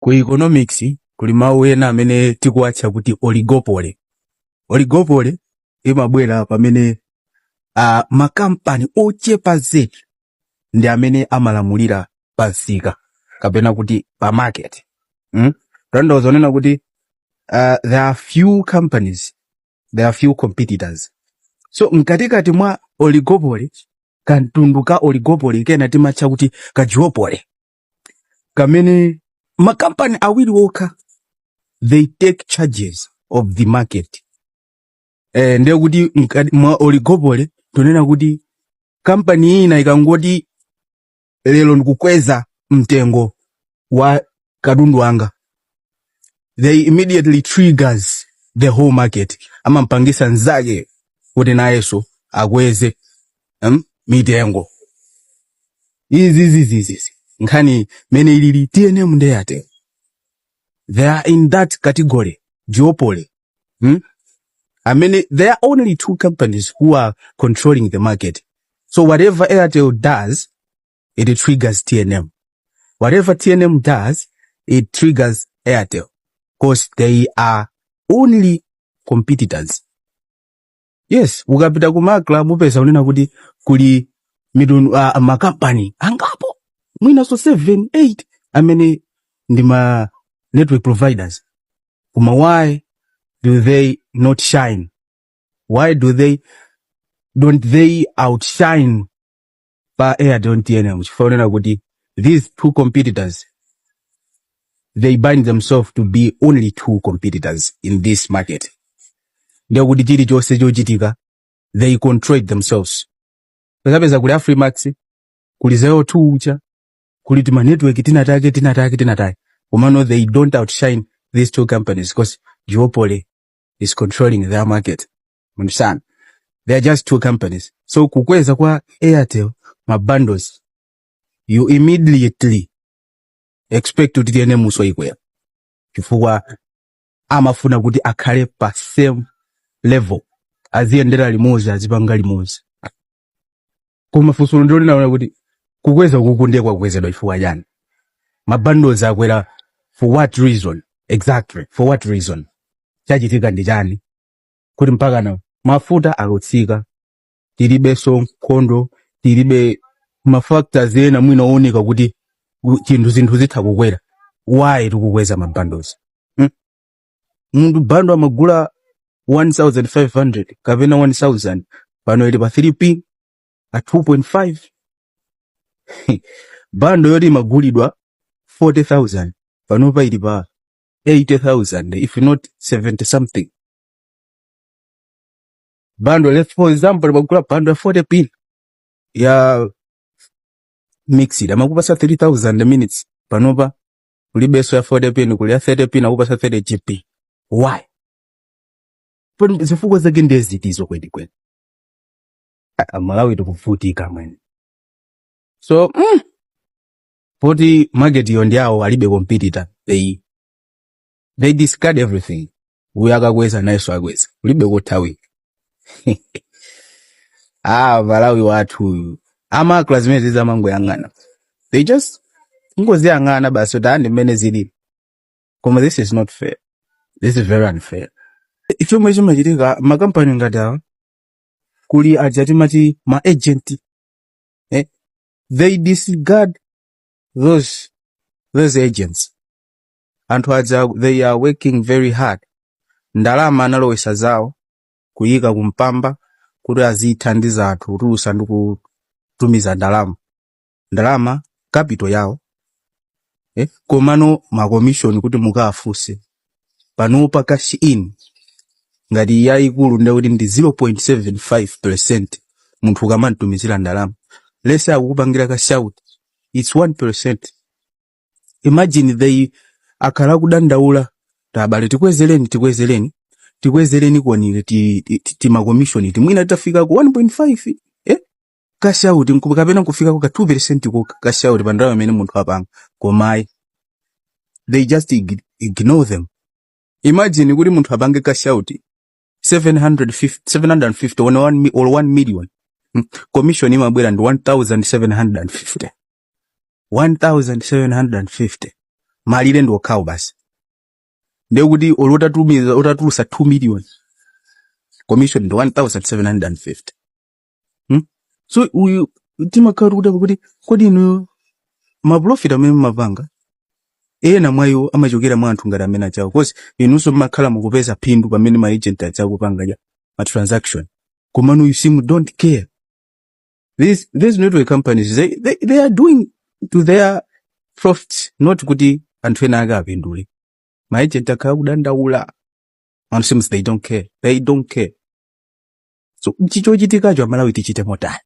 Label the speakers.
Speaker 1: Ku economics kuli mawu ena amene tikuwatcha kuti oligopoly. Oligopoly imabwera pamene makampani ochepa zedi ndi amene amalamulira pa msika kapena kuti pa market. Tanthauza zonena kuti there are few companies, there are few competitors. So mkatikati mwa oligopoly, kantundu ka oligopoly kena timatcha kuti ka duopoly, kamene makampani awiri okha they take charges of the market. Ndiye kuti mwa oligopoly tunena kuti kampani ina ikangoti lero ndikukweza mtengo wa katundu wanga, they immediately triggers the whole market. Amampangisa nzake kuti nayeso akweze mitengo. Izi nkhani mene ilili TNM ndeyate. They are in that category, duopoly. There are only two companies who are controlling the market. So whatever Airtel does, it triggers TNM. Whatever TNM does, it triggers Airtel. Because they are only competitors. Yes, ukapita kumakla mupeza unena kuti kuli midunu makampani angapo mwina so 7, 8 amene ndi ma network providers. Kuma why do they not shine? Why don't they outshine pa Airtel and TNM? Chifukwa kuti these two competitors, they bind themselves to be only two competitors in this market. Ndiyo kuti chili chose chochitika, they control themselves. Pezapeza kuli Afrimax, kuli 02 ucha, kuli tima network tinatake. Umano they don't outshine these two companies because duopoly is controlling their market. Understand? They are just two companies. So kukweza kwa Airtel ma bundles, you immediately expect to TNM uso ikwea. Chifukwa amafuna kuti akhale pa same level aziyendera limozi azipanga limozi. Kuma fusulo ndoli naona kuti kukweza kukunde kwa kwezedwa chifukwa chani. Ma bundles akwera for what reason? Exactly. For what reason? Chachitika ndi chani? Kuti mpaka na mafuta akutsika, tilibe nkhondo, tilibe ma factors ena mwina ooneka kuti zinthu zitha kukwera. Why tikukweza ma bundles? Mundu bundle amagula 1,500 kapena 1,000 pano ili pa 3p at 2.5. Bundle yoti magulidwa 40,000 pano pa ili pa 80,000 if not 70 something. Bundle, let's for example, magula bundle 40p ya mixed amakupasa 3,000 minutes pano pa ulibeso ya 40p nikuli ya 30p na kupasa 30 GB. Why? But zifukwa zake ndezitizo kweli. Amalawi tukufutika mwene. So, poti market yondiao alibe competitor. They discard everything. Uyaka kweza na yesu akweza. Ulibe kutawi. Malawi watu. Ama classmates za mango yangana. They just ngozi yangana basi utandi mene zili. Kuma this is not fair. This is very unfair. Ichomwe chimachitika makampani ngati awa kuli ajatimati ma agent. They disregard those agents. Anthu aja they are working very hard. Ndalama analowesa zawo kuyika kumpamba kuti azithandiza anthu kutulusa ndi kutumiza ndalama capital yawo. Komano ma commission kuti mukafuse panopa cash in ngati yayikulu ndekuti ndi 0.75% munthu kamantumizira ndalama. Lesa akukupangira cash out, it's 1%. Imagine they akhala kudandaula tabale tikwezereni kuonile ti ma commission mwina tafika ku 1.5 cash out nkupakapena kufika ku 2% ku cash out pandala amene munthu apanga komai they just ignore them. Imagine kuti munthu apange cash out 750 or 1 million. Commission imabwera ndi 1,750. 1,750. malire ndo okhawo basi ndiye kuti otatulusa 2 million commission ndo 1750 so uyu timakhala kuti kodi inu maprofit amene mumapanga ena mwayo amachokera mwa anthu ngati amene achawo because inunso mmakhala mukupeza phindu pamene ma agent achakupanga ja ma transaction komano you seem don't care. These network companies they are doing to their profits, not kuti anthu ena akapindule. Ma agent akakudandaula and seems they don't care. So chicho chitikacho Amalawi tichite motani.